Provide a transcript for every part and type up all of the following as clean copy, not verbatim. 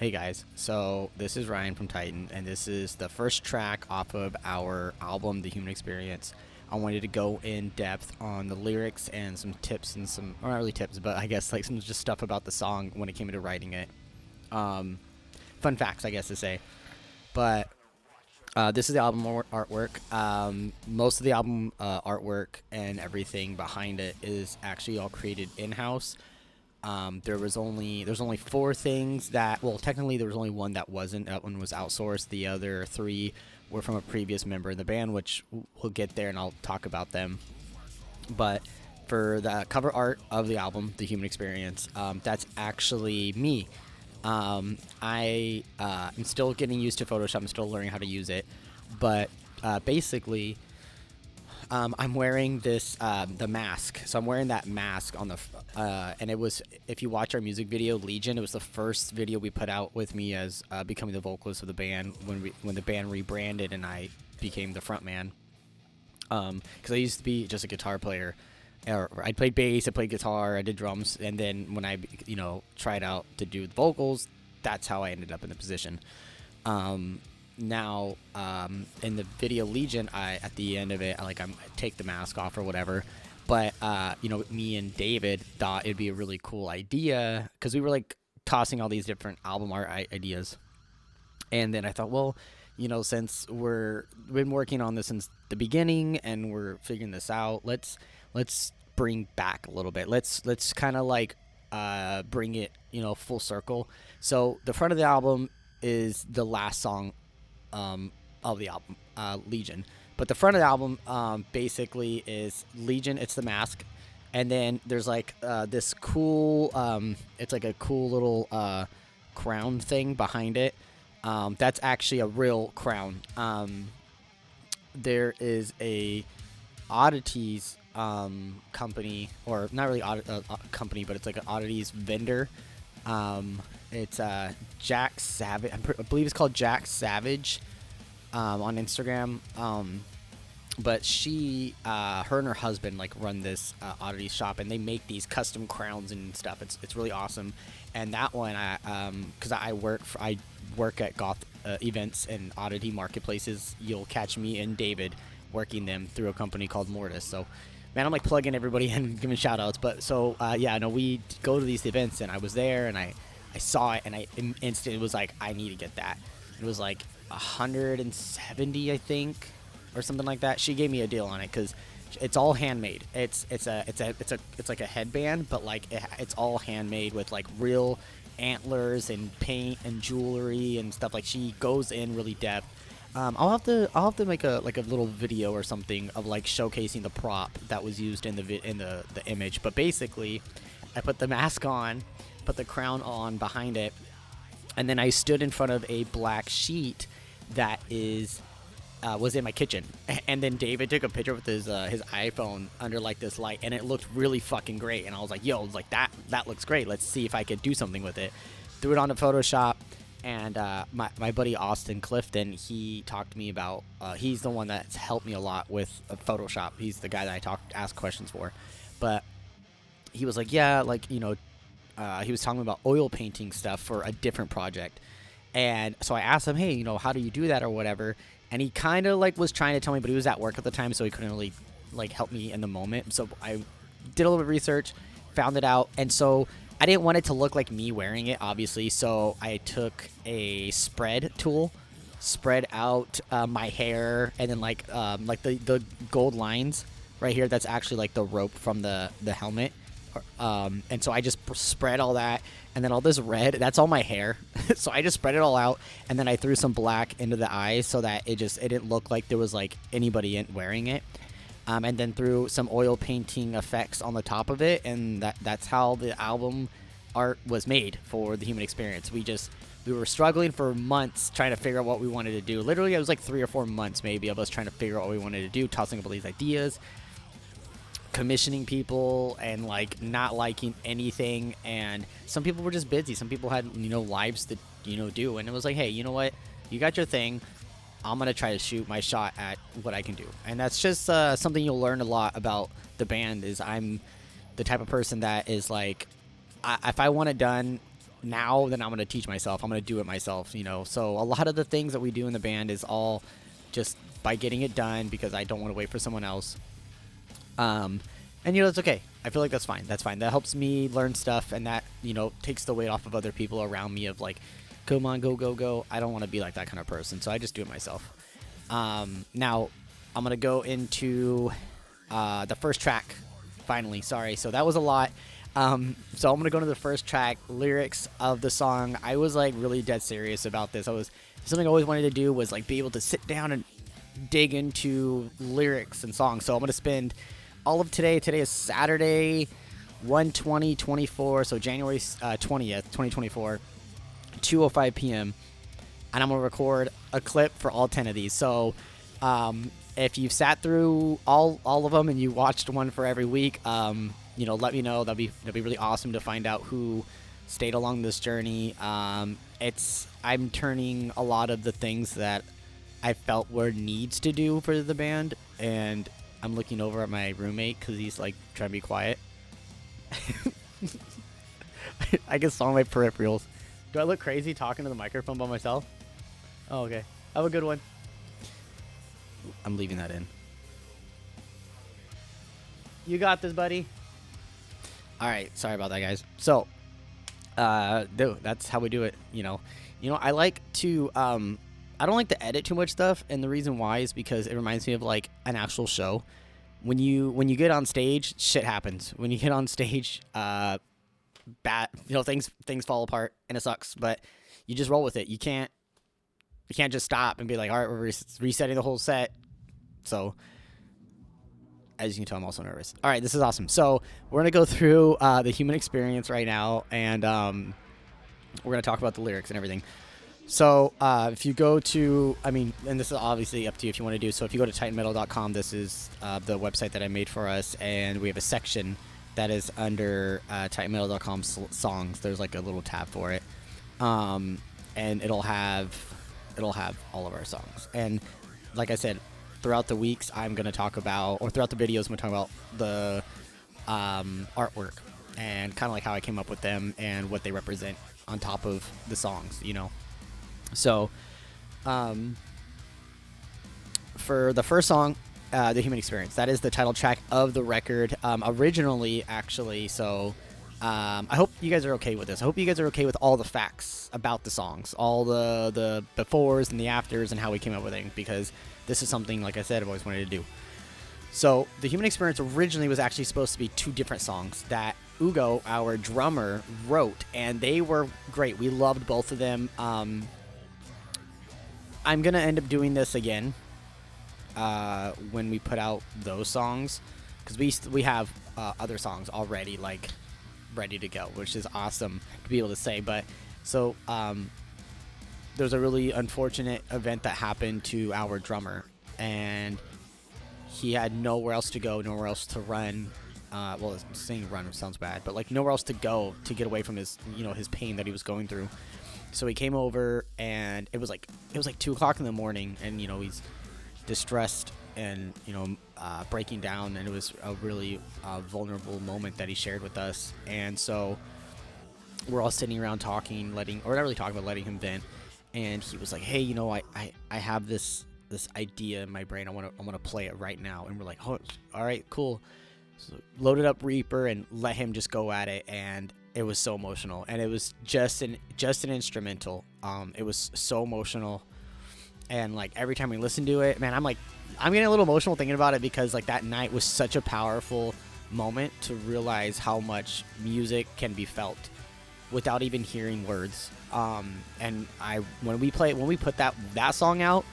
Hey guys, so this is Ryan from Titan, and this is the first track off of our album, The Human Experience. I wanted to go in depth on the lyrics and some tips and some, or not really tips, but I guess like some just stuff about the song when it came into writing it. Um, Fun facts, I guess to say. But this is the album artwork. Most of the album artwork and everything behind it is actually all created in house. There's only four things that, well, technically there was only one that wasn't. That one was outsourced. The other three were from a previous member of the band, which we'll get there and I'll talk about them. But for the cover art of the album, The Human Experience, that's actually me. I'm still getting used to Photoshop. I'm still learning how to use it, but basically I'm wearing this the mask. So I'm wearing that mask on the and it was, if you watch our music video Legion, it was the first video we put out with me as becoming the vocalist of the band when the band rebranded and I became the front man. Because I used to be just a guitar player. I played bass, I played guitar, I did drums, and then when I tried out to do the vocals, that's how I ended up in the position. Now in the video Legion, at the end of it, I take the mask off or whatever, but me and David thought it'd be a really cool idea because we were like tossing all these different album art ideas, and then I thought, well, since we've been working on this since the beginning and we're figuring this out, let's bring back a little bit. Let's kind of like bring it full circle. So the front of the album is the last song of the album, Legion. But the front of the album basically is Legion. It's the mask, and then there's like this cool. It's like a cool little crown thing behind it. That's actually a real crown. There is a oddities company, or not really company, but it's like an oddities vendor. It's Jack Savage. I believe it's called Jack Savage on Instagram. But she, her and her husband run this oddities shop, and they make these custom crowns and stuff. It's really awesome. And that one, because I work at goth events and oddity marketplaces. You'll catch me and David working them through a company called Mortis. So, man, I'm plugging everybody and giving shout outs. But so, we go to these events, and I was there, and I saw it, and I instantly was like, I need to get that. It was like 170, I think, or something like that. She gave me a deal on it because it's all handmade. It's like a headband, but it's all handmade with real antlers and paint and jewelry and stuff. She goes in really depth. I'll have to make a little video or something of showcasing the prop that was used in the image. But basically, I put the mask on, put the crown on behind it, and then I stood in front of a black sheet that was in my kitchen. And then David took a picture with his iPhone under this light, and it looked really fucking great. And I was like, yo, that looks great. Let's see if I could do something with it. Threw it onto Photoshop. And my buddy Austin Clifton, he talked to me about, he's the one that's helped me a lot with Photoshop. He's the guy that I ask questions for. But he was like, yeah, he was talking about oil painting stuff for a different project. And so I asked him, hey, how do you do that or whatever? And he kind of was trying to tell me, but he was at work at the time, so he couldn't really help me in the moment. So I did a little bit of research, found it out, and so I didn't want it to look like me wearing it, obviously, so I took a spread tool, spread out my hair, and then the gold lines right here, that's actually the rope from the helmet. And so I just spread all that, and then all this red, that's all my hair. So I just spread it all out, and then I threw some black into the eyes so that it didn't look like there was anybody wearing it. And then threw some oil painting effects on the top of it, and that's how the album art was made for The Human Experience. We were struggling for months trying to figure out what we wanted to do. Literally, it was 3 or 4 months maybe of us trying to figure out what we wanted to do, tossing up all these ideas, commissioning people, and not liking anything. And some people were just busy. Some people had lives to do, and it was hey, you know what, you got your thing, I'm going to try to shoot my shot at what I can do. And that's just something you'll learn a lot about the band. Is I'm the type of person that is if I want it done, now, then I'm going to teach myself. I'm going to do it myself, you know. So a lot of the things that we do in the band is all just by getting it done because I don't want to wait for someone else. And, you know, that's okay. I feel like that's fine. That's fine. That helps me learn stuff, and that, you know, takes the weight off of other people around me of, like, come on, go, go, go. I don't want to be like that kind of person, so I just do it myself. Now, I'm going to go into the first track, finally. Sorry. So that was a lot. So I'm going to go into the first track, lyrics of the song. I was, like, really dead serious about this. Something I always wanted to do was, like, be able to sit down and dig into lyrics and songs. So I'm going to spend all of today. Today is Saturday, 1/20/24, so January 20th, 2024, 2:05 p.m. And I'm going to record a clip for all 10 of these. So if you've sat through all of them and you watched one for every week, you know, let me know. That'd be really awesome to find out who stayed along this journey. I'm turning a lot of the things that I felt were needs to do for the band, and I'm looking over at my roommate because he's like trying to be quiet. I can saw my peripherals. Do I look crazy talking to the microphone by myself? Oh, okay. Have a good one. I'm leaving that in. You got this, buddy. All right. Sorry about that, guys. So, that's how we do it. You know, I like to, I don't like to edit too much stuff, and the reason why is because it reminds me of like an actual show. When you get on stage, shit happens. When you get on stage, things fall apart and it sucks. But you just roll with it. You can't just stop and be like, all right, we're resetting the whole set. So as you can tell, I'm also nervous. All right, this is awesome. So we're gonna go through the human experience right now, and we're gonna talk about the lyrics and everything. So if you go to, and this is obviously up to you if you want to do. So if you go to titvnmetal.com, this is the website that I made for us, and we have a section that is under titvnmetal.com songs. There's like a little tab for it, and it'll have all of our songs. And like I said, throughout the weeks, I'm gonna talk about, or throughout the videos, I'm gonna talk about the artwork and kind of like how I came up with them and what they represent on top of the songs, you know. So, for the first song, The Human Experience, that is the title track of the record, originally, actually, so, I hope you guys are okay with this. I hope you guys are okay with all the facts about the songs, all the befores and the afters and how we came up with it, because this is something, like I said, I've always wanted to do. So, The Human Experience originally was actually supposed to be two different songs that Ugo, our drummer, wrote, and they were great. We loved both of them. I'm going to end up doing this again when we put out those songs, because we have other songs already, like, ready to go, which is awesome to be able to say. But so there's a really unfortunate event that happened to our drummer, and he had nowhere else to go, nowhere else to run. Well, saying run sounds bad, but like nowhere else to go to get away from his, his pain that he was going through. So he came over, and it was like 2 o'clock in the morning, and he's distressed and breaking down, and it was a really vulnerable moment that he shared with us. And so we're all sitting around talking, not really talking, but letting him vent. And he was like, "Hey, I have this idea in my brain. I want to play it right now." And we're like, "Oh, all right, cool." So loaded up Reaper and let him just go at it, and it was so emotional. And it was just an instrumental. It was so emotional, and like every time we listen to it, man, I'm getting a little emotional thinking about it, because like that night was such a powerful moment to realize how much music can be felt without even hearing words. And when we put that song out,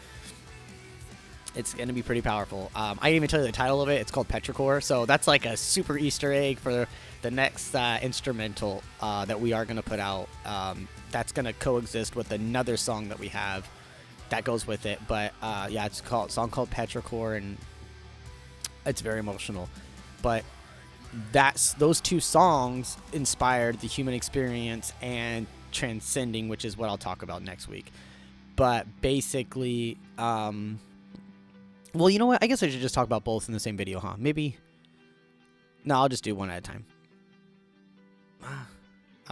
it's going to be pretty powerful. I didn't even tell you the title of it. It's called Petrichor. So that's like a super Easter egg for the next instrumental that we are going to put out. That's going to coexist with another song that we have that goes with it. But yeah, it's a song called Petrichor, and it's very emotional. But those two songs inspired The Human Experience and Transcending, which is what I'll talk about next week. But basically, well, you know what? I guess I should just talk about both in the same video, huh? Maybe. No, I'll just do one at a time.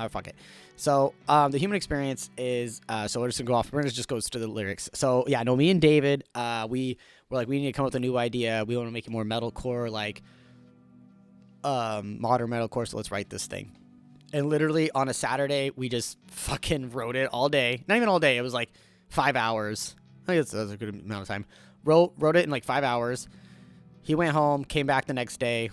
Fuck it. So the human experience is so we're just gonna go off. We're gonna just go to the lyrics. So yeah, no, me and David, we were like, we need to come up with a new idea. We want to make it more metalcore, like modern metalcore. So let's write this thing. And literally on a Saturday, we just fucking wrote it all day. Not even all day. It was like 5 hours. I think that's a good amount of time. Wrote it in like 5 hours. He went home, came back the next day.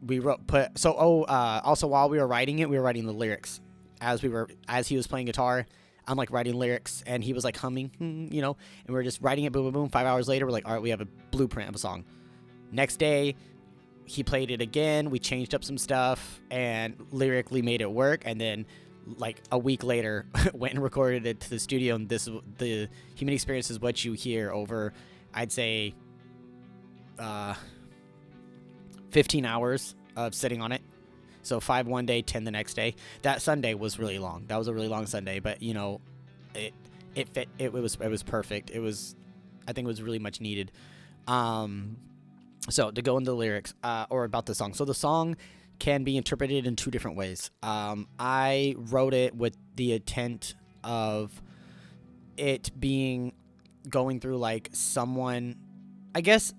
We also while we were writing it, we were writing the lyrics as he was playing guitar. I'm like writing lyrics and he was like humming, and we were just writing it. Boom, boom, boom. 5 hours later, we're like, all right, we have a blueprint of a song. Next day, he played it again. We changed up some stuff and lyrically made it work. And then like a week later, went and recorded it to the studio. And the human experience is what you hear over, I'd say, 15 hours of sitting on it. So 5 one day, 10 the next day. That Sunday was really long. That was a really long Sunday, but it fit. It was perfect. I think it was really much needed. So to go into the lyrics, or about the song. So the song can be interpreted in 2 different ways. I wrote it with the intent of it being going through like someone. I guess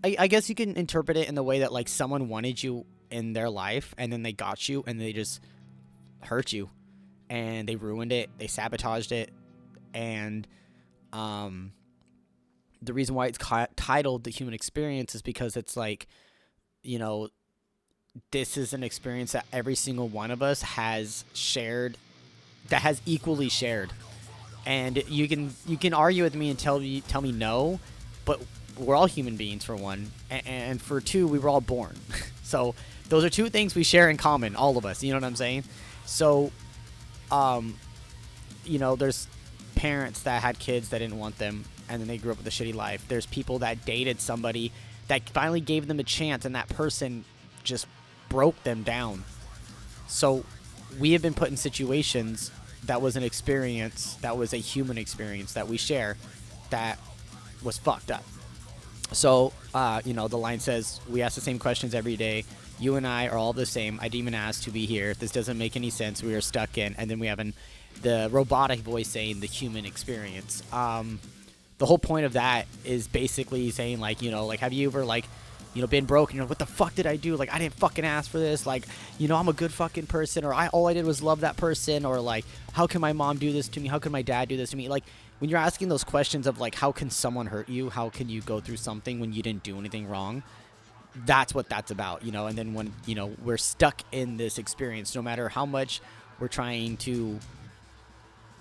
you can interpret it in the way that like someone wanted you in their life and then they got you and they just hurt you and they ruined it, they sabotaged it, and the reason why it's titled The Human Experience is because it's like, this is an experience that every single one of us has shared, that has equally shared. And you can argue with me and tell me no, but we're all human beings, for one, and for 2, we were all born. So those are 2 things we share in common, all of us. You know what I'm saying? So, there's parents that had kids that didn't want them, and then they grew up with a shitty life. There's people that dated somebody that finally gave them a chance, and that person just broke them down. So we have been put in situations that was an experience, that was a human experience that we share, that was fucked up. So, the line says, we ask the same questions every day. You and I are all the same. I didn't even ask to be here. This doesn't make any sense. We are stuck in. And then we have the robotic voice saying the human experience. The whole point of that is basically saying, like, have you ever, like, been broke? What the fuck did I do? Like, I didn't fucking ask for this. Like, I'm a good fucking person. Or all I did was love that person. Or, like, how can my mom do this to me? How can my dad do this to me? Like, when you're asking those questions of, like, how can someone hurt you? How can you go through something when you didn't do anything wrong? That's what that's about, And then when, we're stuck in this experience, no matter how much we're trying to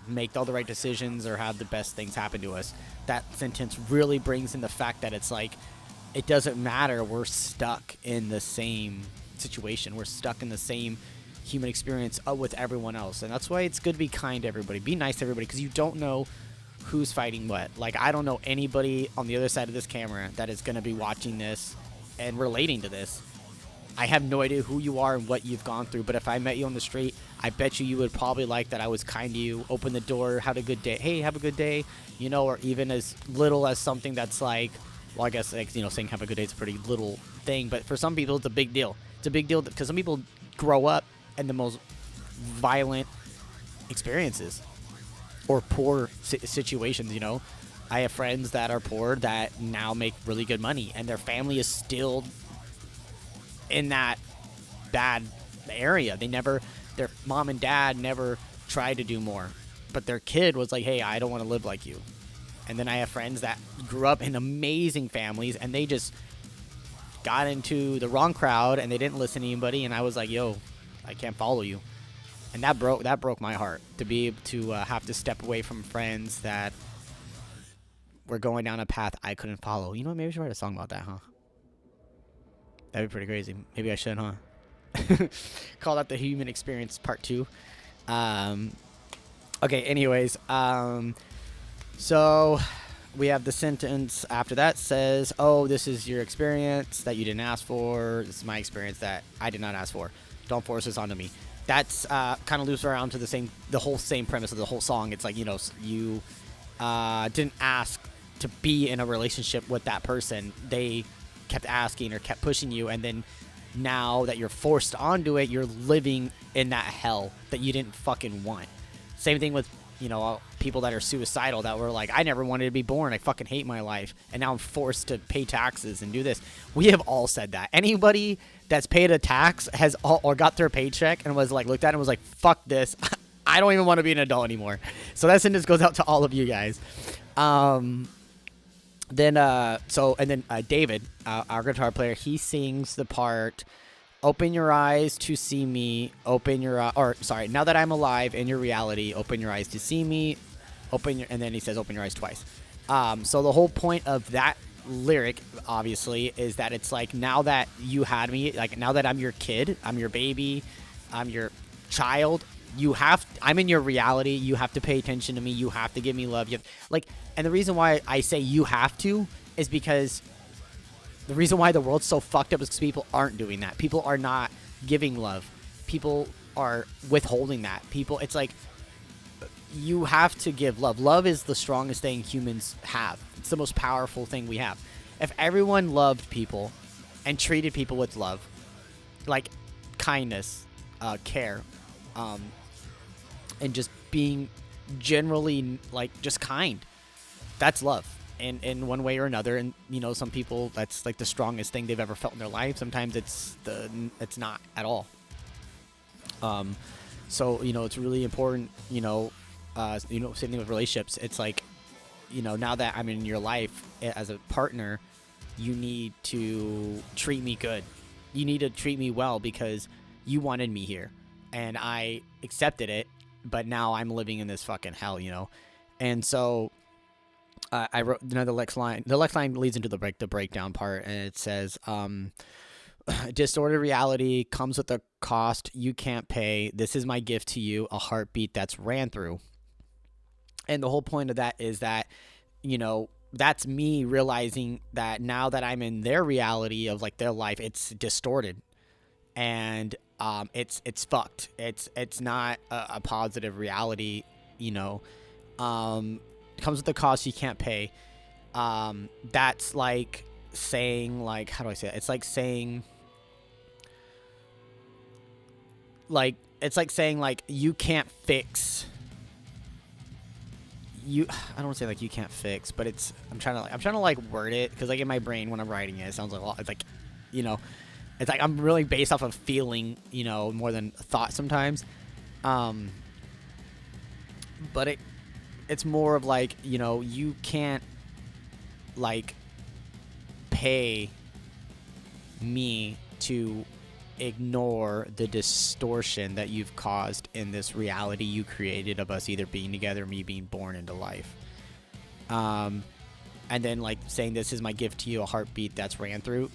make all the right decisions or have the best things happen to us, that sentence really brings in the fact that it's like, it doesn't matter. We're stuck in the same situation. We're stuck in the same human experience with everyone else. And that's why it's good to be kind to everybody. Be nice to everybody, because you don't know who's fighting what. Like, I don't know anybody on the other side of this camera that is going to be watching this and relating to this. I have no idea who you are and what you've gone through, but if I met you on the street, I bet you would probably like that I was kind to you, open the door, had a good day, hey, have a good day, or even as little as something that's like, well, I guess, like, saying have a good day is a pretty little thing, but for some people, it's a big deal. It's a big deal because some people grow up in the most violent experiences or poor situations, I have friends that are poor that now make really good money, and their family is still in that bad area. Their mom and dad never tried to do more, but their kid was like, hey, I don't want to live like you. And then I have friends that grew up in amazing families, and they just got into the wrong crowd, and they didn't listen to anybody, and I was like, yo, I can't follow you. And that broke my heart, to be able to have to step away from friends that were going down a path I couldn't follow. You know what? Maybe I should write a song about that, huh? That'd be pretty crazy. Maybe I should, huh? Call that the human experience part 2. Okay, anyways. So we have the sentence after that says, oh, this is your experience that you didn't ask for. This is my experience that I did not ask for. Don't force this onto me. That's kind of loops around to the whole same premise of the whole song. It's like, you didn't ask to be in a relationship with that person. They kept asking or kept pushing you, and then now that you're forced onto it, you're living in that hell that you didn't fucking want. Same thing with, you know, people that are suicidal that were like, I never wanted to be born. I fucking hate my life. And now I'm forced to pay taxes and do this. We have all said that. Anybody that's paid a tax has or got their paycheck and was like, looked at it and was like, fuck this. I don't even want to be an adult anymore. So that sentence goes out to all of you guys. Then David, our guitar player, he sings the part, open your eyes to see me, now that I'm alive in your reality, open your eyes to see me, and then he says open your eyes twice. So the whole point of that lyric, obviously, is that it's like, now that you had me, like now that I'm your kid, I'm your baby, I'm your child, I'm in your reality, you have to pay attention to me, you have to give me love, and the reason why I say you have to is because the reason why the world's so fucked up is because people aren't doing that. People are not giving love. People are withholding that. It's like, you have to give love. Love is the strongest thing humans have. It's the most powerful thing we have. If everyone loved people and treated people with love, like kindness, care, and just being generally like just kind, that's love. And in one way or another, and you know, some people, that's like the strongest thing they've ever felt in their life. Sometimes it's not at all. So you know, it's really important. Same thing with relationships. It's like, you know, now that I'm in your life as a partner, you need to treat me good. You need to treat me well because you wanted me here, and I accepted it. But now I'm living in this fucking hell, you know, and so. I wrote another next line. The next line leads into the breakdown part, and it says, distorted reality comes with a cost you can't pay. This is my gift to you, a heartbeat that's ran through. And the whole point of that is that, you know, that's me realizing that now that I'm in their reality of like their life, it's distorted, and it's fucked. It's not a positive reality, you know. Comes with a cost you can't pay. That's like saying, like, how do I say it? It's like saying, like, you can't fix you. I don't want to say like you can't fix, but I'm trying to like word it, because like in my brain when I'm writing it sounds like a lot. It's like, you know, it's like I'm really based off of feeling, you know, more than thought sometimes. But it's more of like, you know, you can't like pay me to ignore the distortion that you've caused in this reality you created of us either being together, me being born into life. And then like saying, this is my gift to you, a heartbeat that's ran through.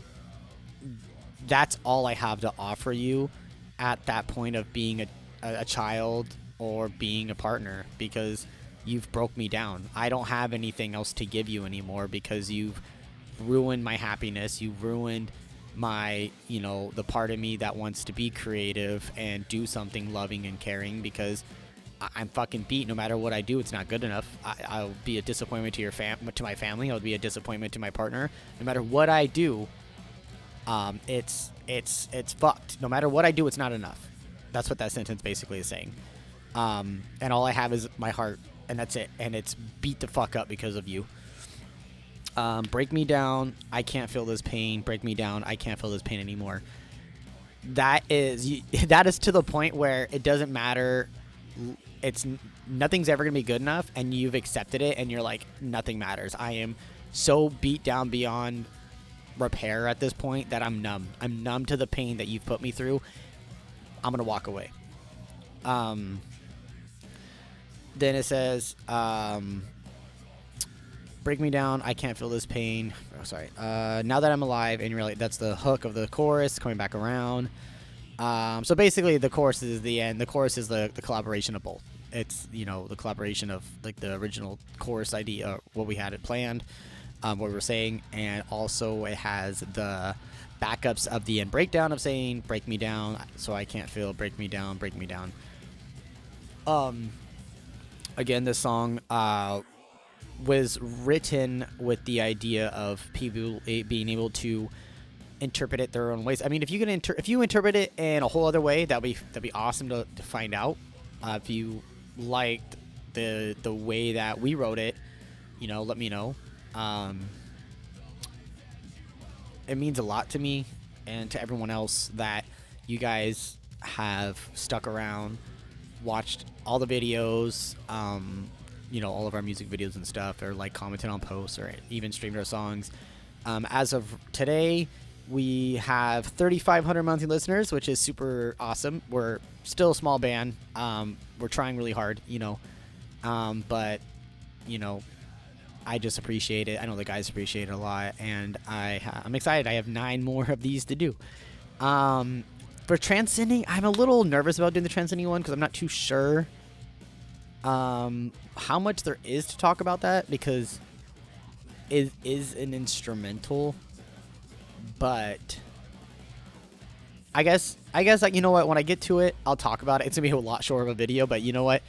That's all I have to offer you at that point of being a child or being a partner, because you've broke me down. I don't have anything else to give you anymore, because you've ruined my happiness. You've ruined my, you know, the part of me that wants to be creative and do something loving and caring, because I'm fucking beat. No matter what I do, it's not good enough. I'll be a disappointment to my family. I'll be a disappointment to my partner. No matter what I do, it's fucked. No matter what I do, it's not enough. That's what that sentence basically is saying. And all I have is my heart. And that's it. And it's beat the fuck up because of you. Break me down. I can't feel this pain. Break me down. I can't feel this pain anymore. That is to the point where it doesn't matter. Nothing's ever going to be good enough. And you've accepted it. And you're like, nothing matters. I am so beat down beyond repair at this point that I'm numb. I'm numb to the pain that you've put me through. I'm going to walk away. Then it says, break me down, I can't feel this pain. Oh, sorry. Now that I'm alive, and really, that's the hook of the chorus coming back around. So basically, the chorus is the end. The chorus is the collaboration of both. It's, you know, the collaboration of like the original chorus idea, what we had it planned, what we were saying, and also it has the backups of the end breakdown of saying, break me down, so I can't feel, break me down, break me down. Again, this song was written with the idea of people being able to interpret it their own ways. I mean, if you can if you interpret it in a whole other way, that'd be awesome to find out. If you liked the way that we wrote it, you know, let me know. It means a lot to me and to everyone else that you guys have stuck around, watched all the videos, you know, all of our music videos and stuff, or like commented on posts, or even streamed our songs. As of today, we have 3,500 monthly listeners, which is super awesome. We're still a small band. We're trying really hard, you know, but you know, I just appreciate it. I know the guys appreciate it a lot, and I'm excited. I have 9 more of these to do. For transcending, I'm a little nervous about doing the transcending one because I'm not too sure how much there is to talk about that, because it is an instrumental. But I guess like, you know what, when I get to it, I'll talk about it. It's gonna be a lot shorter of a video, but you know what?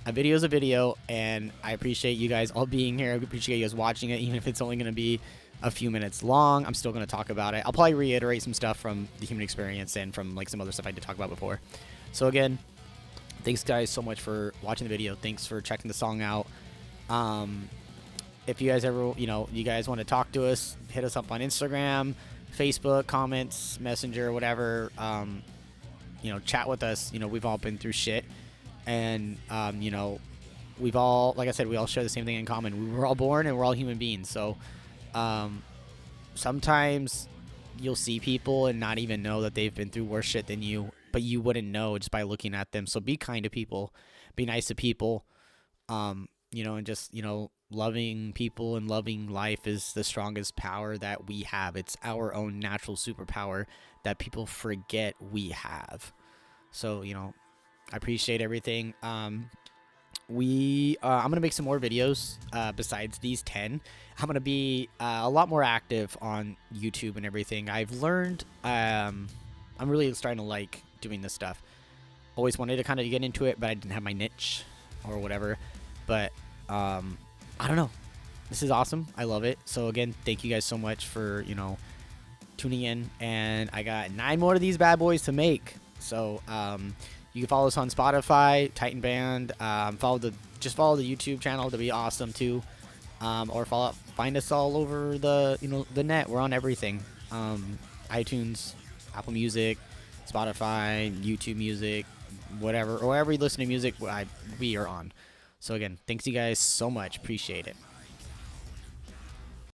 A video is a video, and I appreciate you guys all being here. I appreciate you guys watching it, even if it's only going to be a few minutes long. I'm still going to talk about it. I'll probably reiterate some stuff from the human experience and from like some other stuff I did talk about before. So again, thanks guys so much for watching the video. Thanks for checking the song out. If you guys ever, you know, you guys want to talk to us, hit us up on Instagram, Facebook, comments, Messenger, whatever. You know, chat with us. You know, we've all been through shit. And, you know, we've all, like I said, we all share the same thing in common. We were all born and we're all human beings. So, sometimes you'll see people and not even know that they've been through worse shit than you, but you wouldn't know just by looking at them. So be kind to people, be nice to people, you know, and just, you know, loving people and loving life is the strongest power that we have. It's our own natural superpower that people forget we have. So, you know, I appreciate everything. I'm gonna make some more videos besides these 10. I'm gonna be a lot more active on YouTube and everything. I've learned I'm really starting to like doing this stuff. Always wanted to kind of get into it, but I didn't have my niche or whatever. But I don't know. This is awesome. I love it. So again, thank you guys so much for, you know, tuning in. And I got 9 more of these bad boys to make. So you can follow us on Spotify, titvnband. Just follow the YouTube channel. That'd be awesome too. Or find us all over the net. We're on everything. iTunes, Apple Music, Spotify, YouTube Music, whatever, or wherever you listen to music, we are on. So again, thanks you guys so much. Appreciate it.